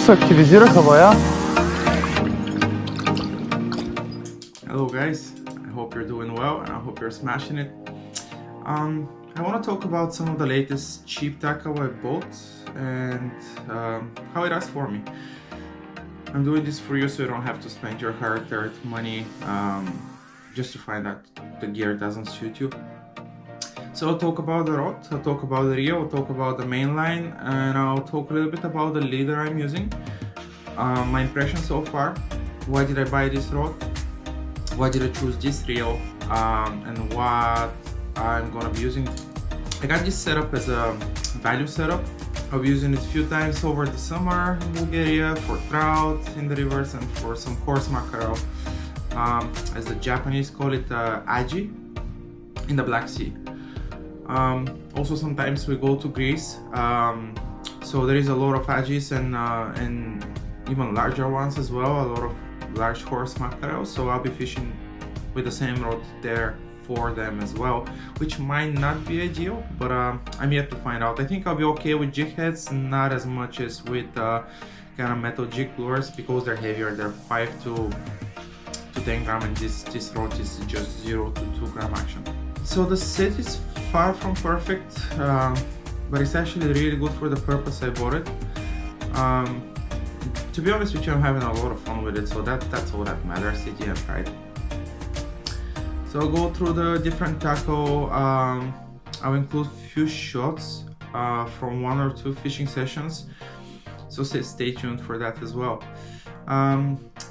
просто активизираха бая. Hello guys, I hope you're doing well and I hope you're smashing it. I want to talk about some of the latest cheap tackle I bought and how it has for me. I'm doing this for you so you don't have to spend your hard-earned money just to find that the gear doesn't suit you. So I'll talk about the rod, I'll talk about the reel, I'll talk about the main line, and I'll talk a little bit about the leader I'm using. My impression so far, why did I buy this rod, why did I choose this reel, and what I'm gonna be using. I got this setup as a value setup. I'll be using it a few times over the summer in Bulgaria for trout in the rivers and for some coarse mackerel, as the Japanese call it, aji, in the Black Sea. Also sometimes we go to Greece, so there is a lot of ajis and even larger ones as well, a lot of large horse mackerel, so I'll be fishing with the same rod there for them as well, which might not be ideal, but I'm yet to find out. I think I'll be okay with jig heads, not as much as with kind of metal jig lures because they're heavier. They're 5 to 10 gram, and this rod is just 0 to 2 gram action. So the set is far from perfect, but it's actually really good for the purpose I bought it. To be honest with you, I'm having a lot of fun with it, so that's all that matters. CGM Pride. So I'll go through the different tackle. I'll include few shots from 1 or 2 fishing sessions, so stay tuned for that as well.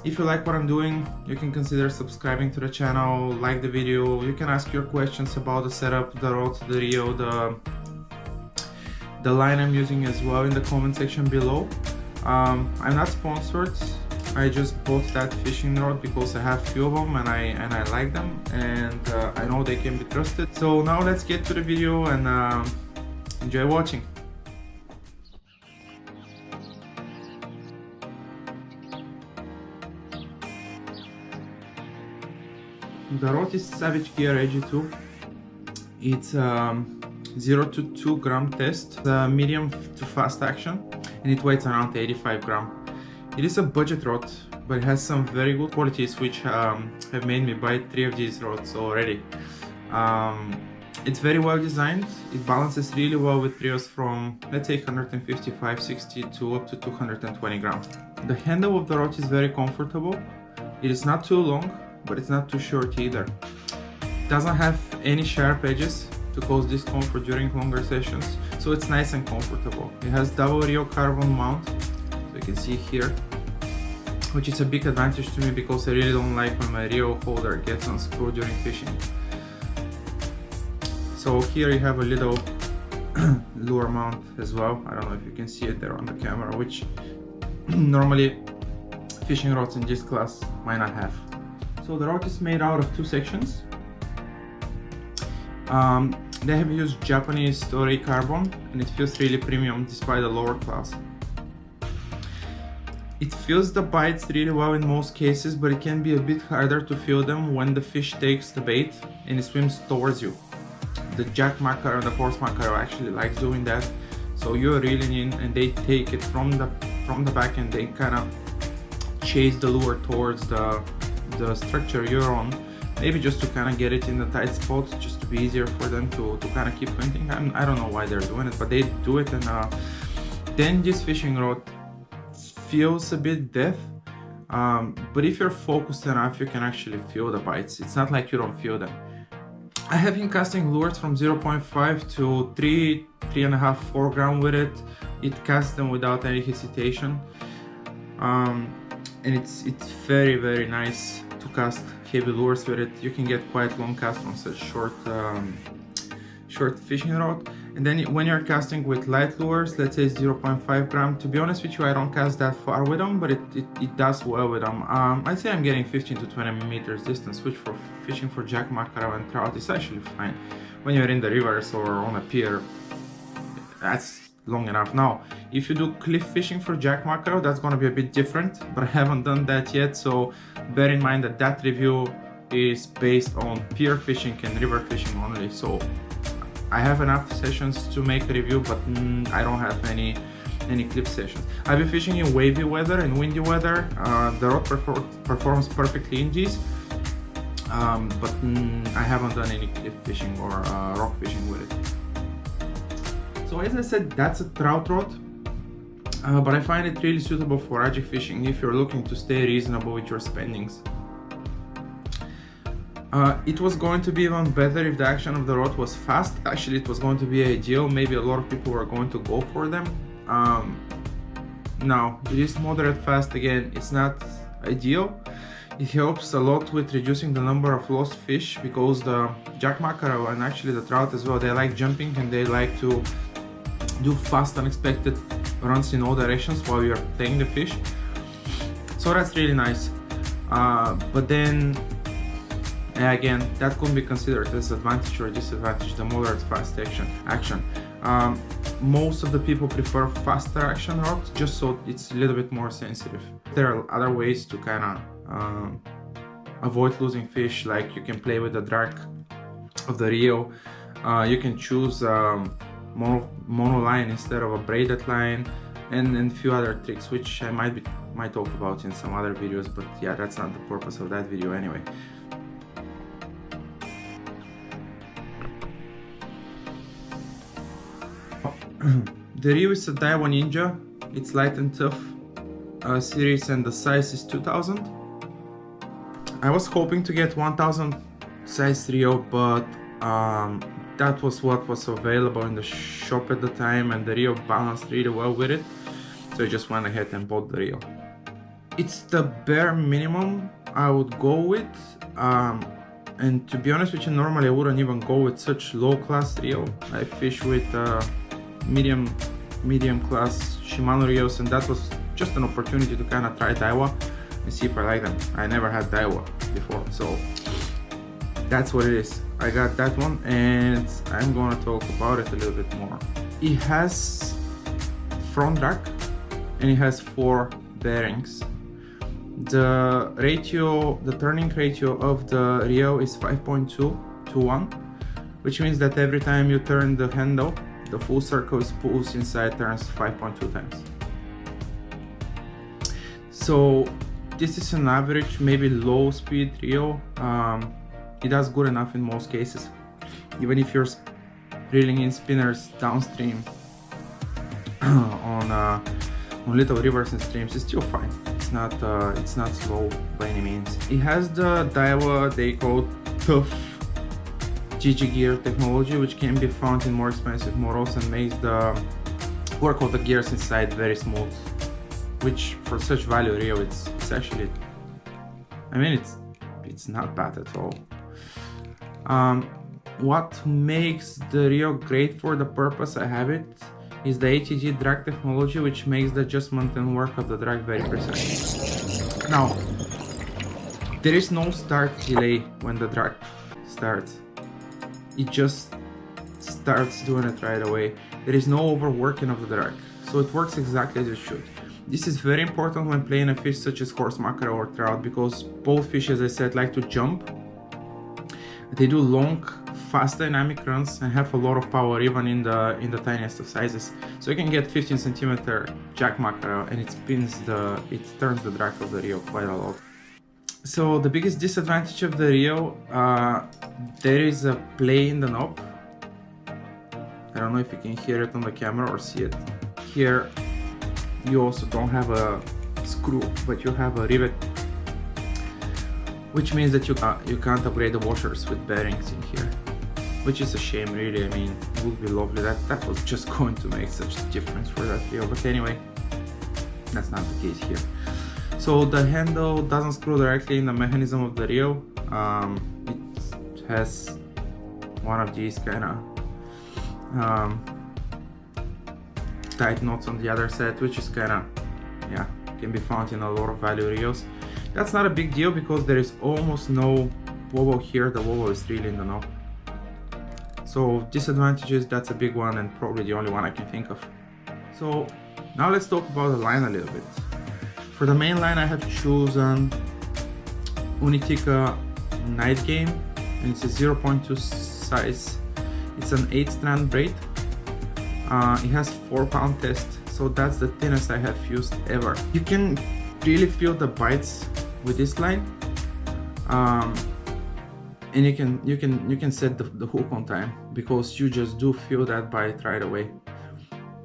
If you like what I'm doing, you can consider subscribing to the channel, like the video. You can ask your questions about the setup, the rod, the reel, the line I'm using as well in the comment section below. I'm not sponsored. I just bought that fishing rod because I have few of them and I like them, and I know they can be trusted. So now let's get to the video and enjoy watching. The rod is Savage Gear SG2. It's 0 to 2 gram test, medium to fast action, and it weighs around 85 gram. It is a budget rod, but it has some very good qualities which have made me buy 3 of these rods already. It's very well designed. It balances really well with reels from, let's say, 155, 60 to up to 220 gram. The handle of the rod is very comfortable. It is not too long, but it's not too short either. It doesn't have any sharp edges to cause discomfort during longer sessions, so it's nice and comfortable. It has double reel carbon mount, so you can see here, which is a big advantage to me because I really don't like when my reel holder gets unscrewed during fishing. So here you have a little lure mount as well. I don't know if you can see it there on the camera, which normally fishing rods in this class might not have. So the rod is made out of 2 sections. They have used Japanese Toray carbon, and it feels really premium despite the lower class. It feels the bites really well in most cases, but it can be a bit harder to feel them when the fish takes the bait and it swims towards you. The jack mackerel and the horse mackerel actually likes doing that, so you're reeling in and they take it from the back and they kind of chase the lure towards the structure you're on, maybe just to kind of get it in the tight spot, just to be easier for them to kind of keep hunting. I don't know why they're doing it, but they do it, and then this fishing rod feels a bit deaf, but if you're focused enough, you can actually feel the bites. It's not like you don't feel them. I have been casting lures from 0.5 to 3, 3.5, 4 gram with it. It casts them without any hesitation, and it's very, very nice to cast heavy lures with it. You can get quite long casts from such short fishing rod. And then when you're casting with light lures, let's say 0.5 gram, to be honest with you, I don't cast that far with them, but it does well with them. I'd say I'm getting 15 to 20 meters distance, which for fishing for jack mackerel and trout is actually fine. When you're in the rivers or on a pier, that's long enough. Now, if you do cliff fishing for jack mackerel, that's going to be a bit different, but I haven't done that yet, so bear in mind that review is based on pier fishing and river fishing only. So I have enough sessions to make a review, but I don't have any any clip sessions. I've been fishing in wavy weather and windy weather. The rod performs perfectly in these, but I haven't done any clip fishing or rock fishing with it. So as I said, that's a trout rod, but I find it really suitable for ajik fishing if you're looking to stay reasonable with your spendings. It was going to be even better if the action of the rod was fast. Actually, it was going to be ideal. Maybe a lot of people were going to go for them. Now, it is moderate fast. Again, it's not ideal. It helps a lot with reducing the number of lost fish, because the jack mackerel and actually the trout as well, they like jumping and they like to do fast, unexpected runs in all directions while you're playing the fish. So that's really nice. But then again, that could be considered as advantage or disadvantage, the moderate fast action. Most of the people prefer faster action rods just so it's a little bit more sensitive. There are other ways to kind of avoid losing fish, like you can play with the drag of the reel. You can choose mono line instead of a braided line, and a few other tricks which I might talk about in some other videos, but yeah, that's not the purpose of that video anyway. The reel is a Daiwa Ninja. It's light and tough series, and the size is 2000. I was hoping to get 1000 size reel, but that was what was available in the shop at the time, and the reel balanced really well with it, so I just went ahead and bought the reel. It's the bare minimum I would go with, and to be honest with you, normally I wouldn't even go with such low class reel. I fish with medium class Shimano reels, and that was just an opportunity to kind of try Daiwa and see if I like them. I never had Daiwa before, so that's what it is. I got that one, and I'm gonna talk about it a little bit more. It has front drag and it has 4 bearings. The turning ratio of the reel is 5.2 to 1, which means that every time you turn the handle, the full circle spools inside turns 5.2 times. So this is an average, maybe low speed reel. It does good enough in most cases. Even if you're reeling in spinners downstream on little rivers and streams, it's still fine. It's not slow by any means. It has the Daiwa, they call tough GG technology, which can be found in more expensive models and makes the work of the gears inside very smooth, which for such value reel, it's actually, I mean, it's not bad at all. What makes the reel great for the purpose I have it is the ATG drag technology, which makes the adjustment and work of the drag very precise. Now, there is no start delay when the drag starts. It just starts doing it right away. There is no overworking of the drag, so it works exactly as it should. This is very important when playing a fish such as horse mackerel or trout, because both fish, as I said, like to jump. They do long, fast dynamic runs and have a lot of power even in the tiniest of sizes. So you can get 15 centimeter jack mackerel and it turns the drag of the reel quite a lot. So the biggest disadvantage of the reel, there is a play in the knob. I don't know if you can hear it on the camera or see it. Here you also don't have a screw, but you have a rivet, which means that you can't upgrade the washers with bearings in here, which is a shame really. I mean, it would be lovely. That was just going to make such a difference for that reel, but anyway, that's not the case here. So the handle doesn't screw directly in the mechanism of the reel. It has one of these kind of tight knots on the other side, which is kind of, yeah, can be found in a lot of value reels. That's not a big deal because there is almost no wobble here. The wobble is really in the knob. So disadvantages, that's a big one and probably the only one I can think of. So now let's talk about the line a little bit. For the main line I have chosen Unitika Night Game, and it's a 0.2 size. It's an 8-strand braid. It has 4-pound test so that's the thinnest I have used ever. You can really feel the bites with this line, and you can set the hook on time, because you just do feel that bite right away.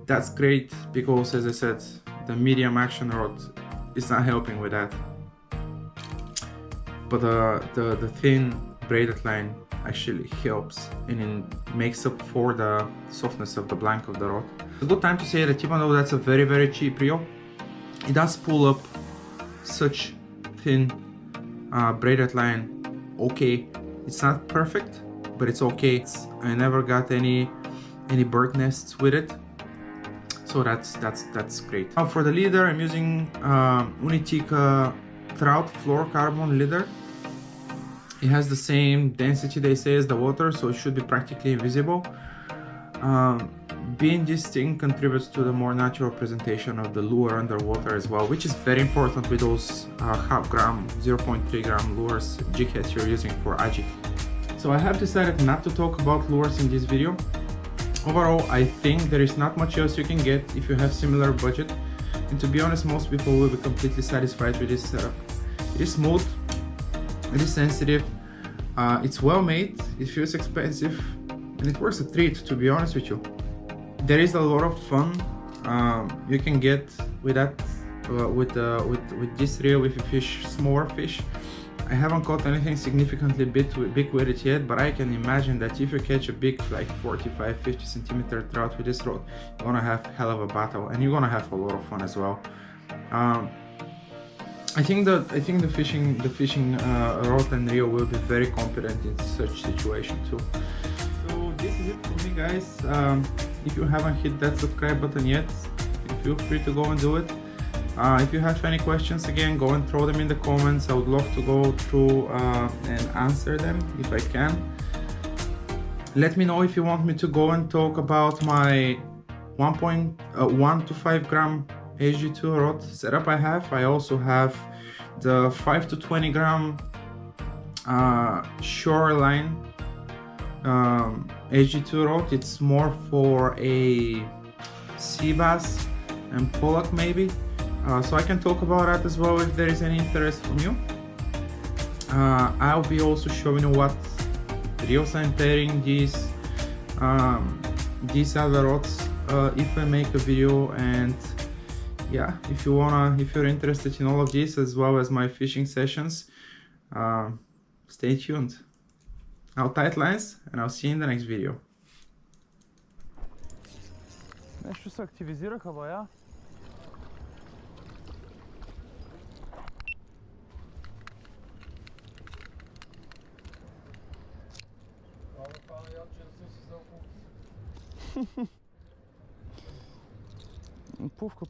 That's great, because as I said, the medium action rod is not helping with that, but the thin braided line actually helps, and it makes up for the softness of the blank of the rod. It's a good time to say that even though that's a very cheap reel, it does pull up such thin braided line. Okay, it's not perfect, but it's okay. I never got any bird nests with it, so that's great. Now for the leader, I'm using Unitika Trout fluorocarbon leader. It has the same density, they say, as the water, so it should be practically invisible. Being this thing contributes to the more natural presentation of the lure underwater as well, which is very important with those half gram, 0.3 gram lures, jig heads you're using for aji. So I have decided not to talk about lures in this video. Overall, I think there is not much else you can get if you have similar budget, and to be honest, most people will be completely satisfied with this setup. It is smooth, it is sensitive, it's well made, it feels expensive, and it works a treat, to be honest with you. There is a lot of fun you can get with that, with this reel if you fish smaller fish. I haven't caught anything significantly big with it yet, but I can imagine that if you catch a big, like 45-50 centimeter trout with this rod, you're gonna have hell of a battle, and you're gonna have a lot of fun as well. I think the fishing rod and reel will be very competent in such situation too. So this is it for me, guys. If you haven't hit that subscribe button yet, feel free to go and do it. If you have any questions, again, go and throw them in the comments. I would love to go through and answer them if I can. Let me know if you want me to go and talk about my 1 to 5 gram SG2 rod setup I have. I also have the 5 to 20 gram shoreline SG2 rod. It's more for a sea bass and pollock maybe, so I can talk about that as well if there is any interest from you. I'll be also showing you what reels I'm pairing these other rods if I make a video, and yeah, if you're interested in all of this as well as my fishing sessions, stay tuned. I'll tight lines, and I'll see you in the next video. Нещо се активизираха, бая.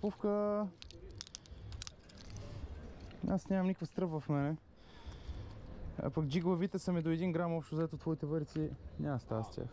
Пувка. Аз нямам никаква стръв в мене. А пък джиглавите са ми до 1 грам, общо взето твоите върци няма става с тях.